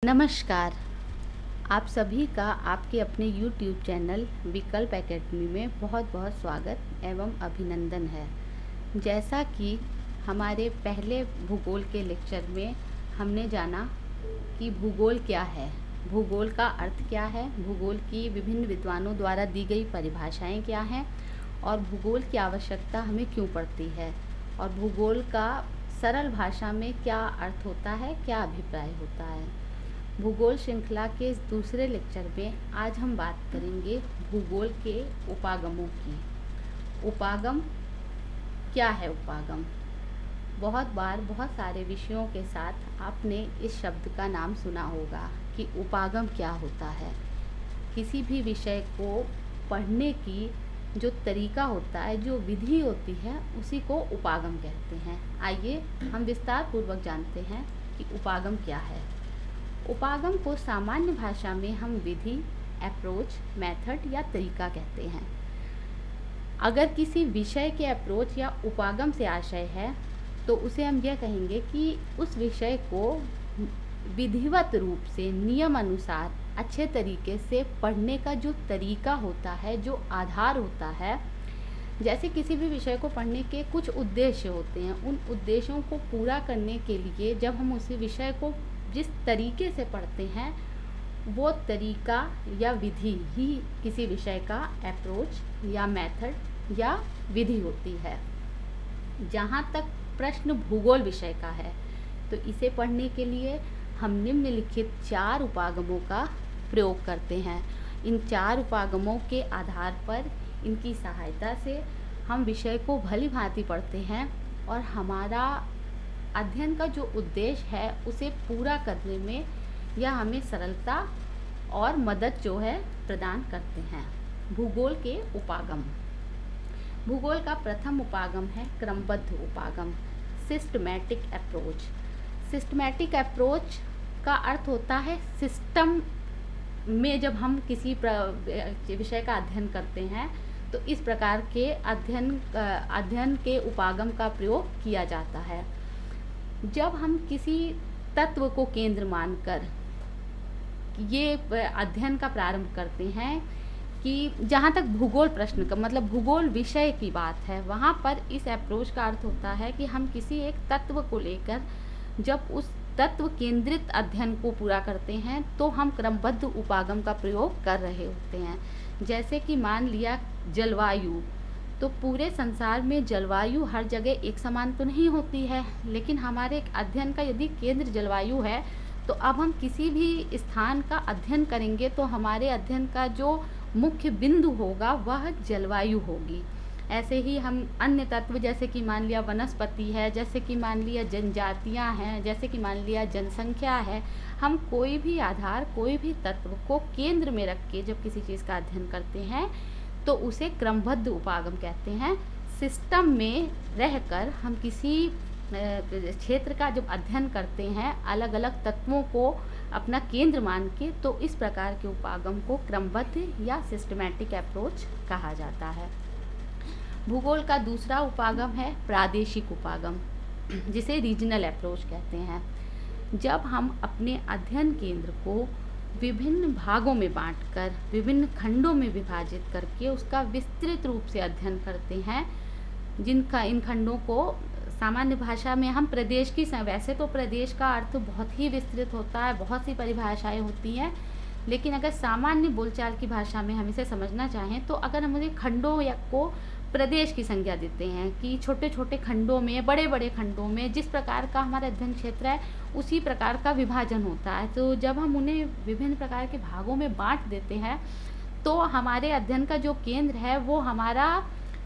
नमस्कार। आप सभी का आपके अपने YouTube चैनल विकल्प एकेडमी में बहुत बहुत स्वागत एवं अभिनंदन है। जैसा कि हमारे पहले भूगोल के लेक्चर में हमने जाना कि भूगोल क्या है, भूगोल का अर्थ क्या है, भूगोल की विभिन्न विद्वानों द्वारा दी गई परिभाषाएं क्या हैं और भूगोल की आवश्यकता हमें क्यों पड़ती है और भूगोल का सरल भाषा में क्या अर्थ होता है, क्या अभिप्राय होता है। भूगोल श्रृंखला के इस दूसरे लेक्चर में आज हम बात करेंगे भूगोल के उपागमों की। उपागम क्या है? उपागम बहुत बार बहुत सारे विषयों के साथ आपने इस शब्द का नाम सुना होगा कि उपागम क्या होता है। किसी भी विषय को पढ़ने की जो तरीका होता है, जो विधि होती है, उसी को उपागम कहते हैं। आइए हम विस्तार पूर्वक जानते हैं कि उपागम क्या है। उपागम को सामान्य भाषा में हम विधि, अप्रोच, मेथड या तरीका कहते हैं। अगर किसी विषय के अप्रोच या उपागम से आशय है तो उसे हम यह कहेंगे कि उस विषय को विधिवत रूप से नियम अनुसार अच्छे तरीके से पढ़ने का जो तरीका होता है, जो आधार होता है। जैसे किसी भी विषय को पढ़ने के कुछ उद्देश्य होते हैं, उन उद्देश्यों को पूरा करने के लिए जब हम उसी विषय को जिस तरीके से पढ़ते हैं, वो तरीका या विधि ही किसी विषय का अप्रोच या मेथड या विधि होती है। जहाँ तक प्रश्न भूगोल विषय का है तो इसे पढ़ने के लिए हम निम्नलिखित 4 उपागमों का प्रयोग करते हैं। इन 4 उपागमों के आधार पर, इनकी सहायता से हम विषय को भली भांति पढ़ते हैं और हमारा अध्ययन का जो उद्देश्य है उसे पूरा करने में यह हमें सरलता और मदद जो है प्रदान करते हैं। भूगोल के उपागम। भूगोल का प्रथम उपागम है क्रमबद्ध उपागम, सिस्टमैटिक अप्रोच। सिस्टमैटिक अप्रोच का अर्थ होता है सिस्टम में जब हम किसी विषय का अध्ययन करते हैं तो इस प्रकार के अध्ययन के उपागम का प्रयोग किया जाता है। जब हम किसी तत्व को केंद्र मानकर ये अध्ययन का प्रारंभ करते हैं कि जहाँ तक भूगोल प्रश्न का मतलब भूगोल विषय की बात है, वहाँ पर इस अप्रोच का अर्थ होता है कि हम किसी एक तत्व को लेकर जब उस तत्व केंद्रित अध्ययन को पूरा करते हैं तो हम क्रमबद्ध उपागम का प्रयोग कर रहे होते हैं। जैसे कि मान लिया जलवायु, तो पूरे संसार में जलवायु हर जगह एक समान तो नहीं होती है, लेकिन हमारे एक अध्ययन का यदि केंद्र जलवायु है तो अब हम किसी भी स्थान का अध्ययन करेंगे तो हमारे अध्ययन का जो मुख्य बिंदु होगा वह जलवायु होगी। ऐसे ही हम अन्य तत्व जैसे कि मान लिया वनस्पति है, जैसे कि मान लिया जनजातियां हैं, जैसे कि मान लिया जनसंख्या है, हम कोई भी आधार, कोई भी तत्व को केंद्र में रख के जब किसी चीज़ का अध्ययन करते हैं तो उसे क्रमबद्ध उपागम कहते हैं। सिस्टम में रहकर हम किसी क्षेत्र का जब अध्ययन करते हैं अलग अलग तत्वों को अपना केंद्र मान के, तो इस प्रकार के उपागम को क्रमबद्ध या सिस्टमैटिक अप्रोच कहा जाता है। भूगोल का दूसरा उपागम है प्रादेशिक उपागम, जिसे रीजनल अप्रोच कहते हैं। जब हम अपने अध्ययन केंद्र को विभिन्न भागों में बांटकर, विभिन्न खंडों में विभाजित करके उसका विस्तृत रूप से अध्ययन करते हैं, इन खंडों को सामान्य भाषा में हम प्रदेश की, वैसे तो प्रदेश का अर्थ बहुत ही विस्तृत होता है, बहुत सी परिभाषाएं होती हैं, लेकिन अगर सामान्य बोलचाल की भाषा में हम इसे समझना चाहें तो अगर हम उन्हें खंडों या को प्रदेश की संज्ञा देते हैं कि छोटे छोटे खंडों में, बड़े बड़े खंडों में जिस प्रकार का हमारा अध्ययन क्षेत्र है उसी प्रकार का विभाजन होता है। तो जब हम उन्हें विभिन्न प्रकार के भागों में बांट देते हैं तो हमारे अध्ययन का जो केंद्र है वो हमारा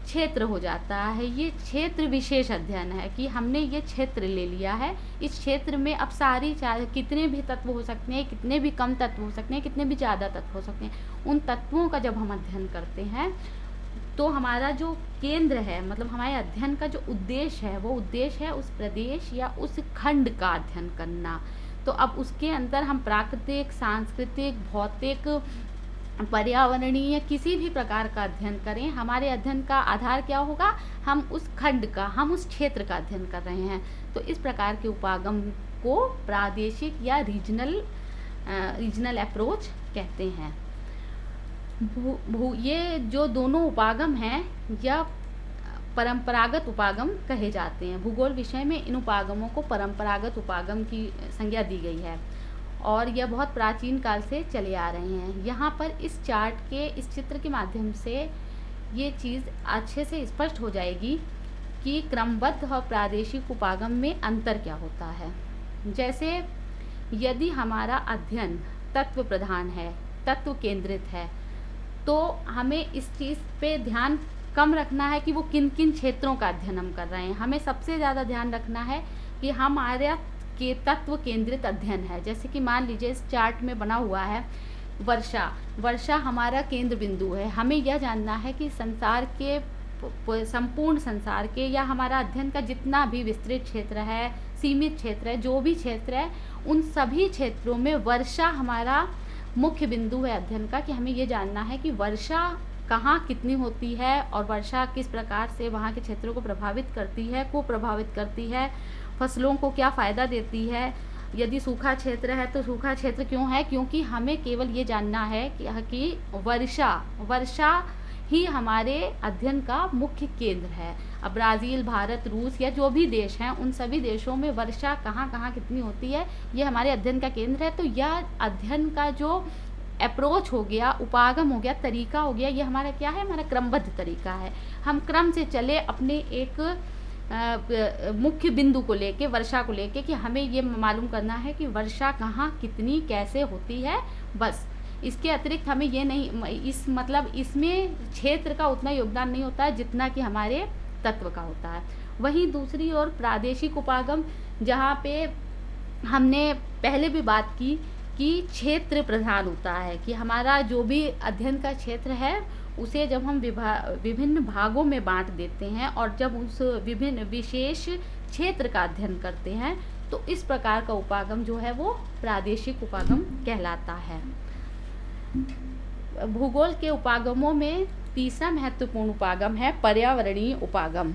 क्षेत्र हो जाता है। ये क्षेत्र विशेष अध्ययन है कि हमने ये क्षेत्र ले लिया है, इस क्षेत्र में अब सारी कितने भी तत्व हो सकते हैं, कितने भी कम तत्व हो सकते हैं, कितने भी ज़्यादा तत्व हो सकते हैं, उन तत्वों का जब हम अध्ययन करते हैं तो हमारा जो केंद्र है, मतलब हमारे अध्ययन का जो उद्देश्य है, वो उद्देश्य है उस प्रदेश या उस खंड का अध्ययन करना। तो अब उसके अंदर हम प्राकृतिक, सांस्कृतिक, भौतिक, पर्यावरणीय किसी भी प्रकार का अध्ययन करें, हमारे अध्ययन का आधार क्या होगा? हम उस खंड का, हम उस क्षेत्र का अध्ययन कर रहे हैं। तो इस प्रकार के उपागम को प्रादेशिक या रीजनल अप्रोच कहते हैं। ये जो दोनों उपागम हैं या परंपरागत उपागम कहे जाते हैं। भूगोल विषय में इन उपागमों को परंपरागत उपागम की संज्ञा दी गई है और यह बहुत प्राचीन काल से चले आ रहे हैं। यहाँ पर इस चार्ट के, इस चित्र के माध्यम से ये चीज़ अच्छे से स्पष्ट हो जाएगी कि क्रमबद्ध और प्रादेशिक उपागम में अंतर क्या होता है। जैसे यदि हमारा अध्ययन तत्व प्रधान है, तत्व केंद्रित है, तो हमें इस चीज़ पे ध्यान कम रखना है कि वो किन किन क्षेत्रों का अध्ययन हम कर रहे हैं। हमें सबसे ज़्यादा ध्यान रखना है कि हमारा के तत्व केंद्रित अध्ययन है। जैसे कि मान लीजिए इस चार्ट में बना हुआ है वर्षा हमारा केंद्र बिंदु है। हमें यह जानना है कि संसार के, संपूर्ण संसार के या हमारा अध्ययन का जितना भी विस्तृत क्षेत्र है, सीमित क्षेत्र है, जो भी क्षेत्र है, उन सभी क्षेत्रों में वर्षा हमारा मुख्य बिंदु है अध्ययन का। कि हमें ये जानना है कि वर्षा कहाँ कितनी होती है और वर्षा किस प्रकार से वहाँ के क्षेत्रों को प्रभावित करती है, को प्रभावित करती है, फसलों को क्या फ़ायदा देती है। यदि सूखा क्षेत्र है तो सूखा क्षेत्र क्यों है? क्योंकि हमें केवल ये जानना है कि वर्षा ही हमारे अध्ययन का मुख्य केंद्र है। अब ब्राज़ील, भारत, रूस या जो भी देश हैं, उन सभी देशों में वर्षा कहाँ कहाँ कितनी होती है, ये हमारे अध्ययन का केंद्र है। तो यह अध्ययन का जो अप्रोच हो गया, उपागम हो गया, तरीका हो गया, ये हमारा क्या है? हमारा क्रमबद्ध तरीका है। हम क्रम से चले अपने एक मुख्य बिंदु को लेके, वर्षा को लेके, कि हमें ये मालूम करना है कि वर्षा कहाँ कितनी कैसे होती है। बस इसके अतिरिक्त हमें ये नहीं, इसमें क्षेत्र का उतना योगदान नहीं होता है जितना कि हमारे तत्व का होता है। वहीं दूसरी ओर प्रादेशिक उपागम, जहाँ पे हमने पहले भी बात की कि क्षेत्र प्रधान होता है, कि हमारा जो भी अध्ययन का क्षेत्र है उसे जब हम विभिन्न भागों में बांट देते हैं और जब उस विभिन्न विशेष क्षेत्र का अध्ययन करते हैं, तो इस प्रकार का उपागम जो है वो प्रादेशिक उपागम कहलाता है। भूगोल के उपागमों में तीसरा महत्वपूर्ण उपागम है पर्यावरणीय उपागम।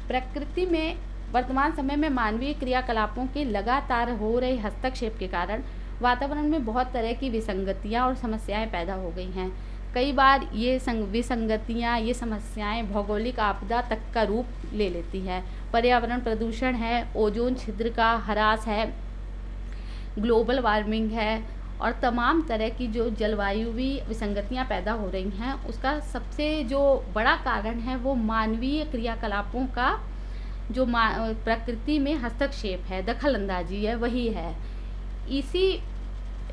प्रकृति में वर्तमान समय में मानवीय क्रियाकलापों के लगातार हो रहे हस्तक्षेप के कारण वातावरण में बहुत तरह की विसंगतियां और समस्याएं पैदा हो गई हैं। कई बार ये विसंगतियां, ये समस्याएं भौगोलिक आपदा तक का रूप ले लेती है। पर्यावरण प्रदूषण है, ओजोन छिद्र का ह्रास है, ग्लोबल वार्मिंग है और तमाम तरह की जो जलवायुवी विसंगतियां पैदा हो रही हैं, उसका सबसे जो बड़ा कारण है वो मानवीय क्रियाकलापों का जो प्रकृति में हस्तक्षेप है, दखल अंदाजी है, वही है। इसी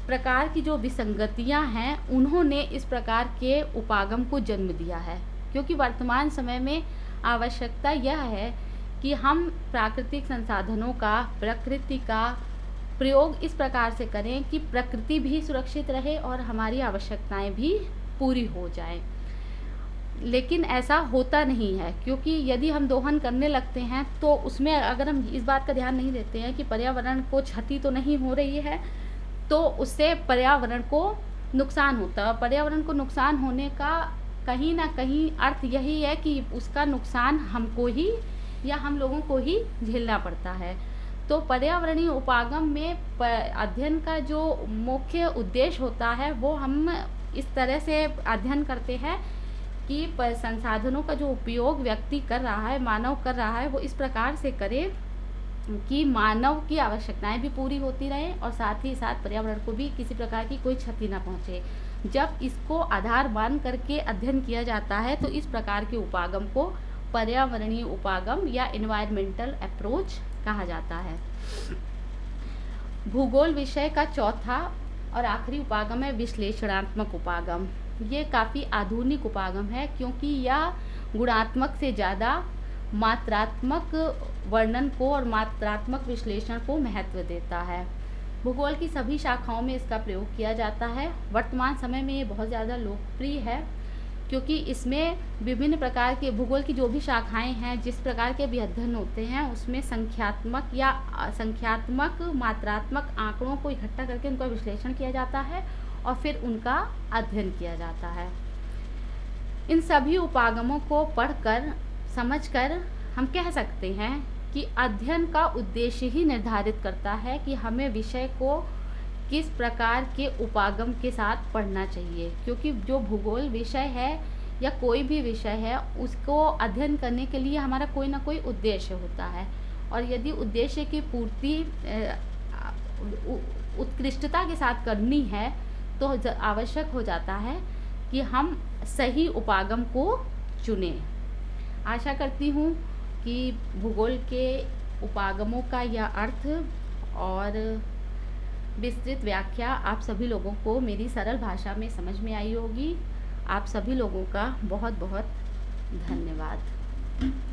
प्रकार की जो विसंगतियां हैं, उन्होंने इस प्रकार के उपागम को जन्म दिया है। क्योंकि वर्तमान समय में आवश्यकता यह है कि हम प्राकृतिक संसाधनों का, प्रकृति का प्रयोग इस प्रकार से करें कि प्रकृति भी सुरक्षित रहे और हमारी आवश्यकताएं भी पूरी हो जाएं। लेकिन ऐसा होता नहीं है, क्योंकि यदि हम दोहन करने लगते हैं तो उसमें अगर हम इस बात का ध्यान नहीं देते हैं कि पर्यावरण को क्षति तो नहीं हो रही है, तो उससे पर्यावरण को नुकसान होता है। पर्यावरण को नुकसान होने का कहीं ना कहीं अर्थ यही है कि उसका नुकसान हमको ही या हम लोगों को ही झेलना पड़ता है। तो पर्यावरणीय उपागम में अध्ययन का जो मुख्य उद्देश्य होता है वो हम इस तरह से अध्ययन करते हैं कि संसाधनों का जो उपयोग व्यक्ति कर रहा है, मानव कर रहा है, वो इस प्रकार से करे कि मानव की आवश्यकताएं भी पूरी होती रहे और साथ ही साथ पर्यावरण को भी किसी प्रकार की कोई क्षति ना पहुंचे। जब इसको आधार मान करके अध्ययन किया जाता है तो इस प्रकार के उपागम को पर्यावरणीय उपागम या एनवायरमेंटल अप्रोच कहा जाता है। भूगोल विषय का चौथा और आखिरी उपागम है विश्लेषणात्मक उपागम। ये काफ़ी आधुनिक उपागम है, क्योंकि यह गुणात्मक से ज़्यादा मात्रात्मक वर्णन को और मात्रात्मक विश्लेषण को महत्व देता है। भूगोल की सभी शाखाओं में इसका प्रयोग किया जाता है। वर्तमान समय में ये बहुत ज़्यादा लोकप्रिय है, क्योंकि इसमें विभिन्न प्रकार के भूगोल की जो भी शाखाएं हैं, जिस प्रकार के भी अध्ययन होते हैं, उसमें संख्यात्मक या संख्यात्मक मात्रात्मक आंकड़ों को इकट्ठा करके उनका विश्लेषण किया जाता है और फिर उनका अध्ययन किया जाता है। इन सभी उपागमों को पढ़कर समझकर हम कह सकते हैं कि अध्ययन का उद्देश्य ही निर्धारित करता है कि हमें विषय को किस प्रकार के उपागम के साथ पढ़ना चाहिए, क्योंकि जो भूगोल विषय है या कोई भी विषय है, उसको अध्ययन करने के लिए हमारा कोई ना कोई उद्देश्य होता है, और यदि उद्देश्य की पूर्ति उत्कृष्टता के साथ करनी है तो आवश्यक हो जाता है कि हम सही उपागम को चुनें। आशा करती हूँ कि भूगोल के उपागमों का यह अर्थ और विस्तृत व्याख्या आप सभी लोगों को मेरी सरल भाषा में समझ में आई होगी। आप सभी लोगों का बहुत बहुत धन्यवाद।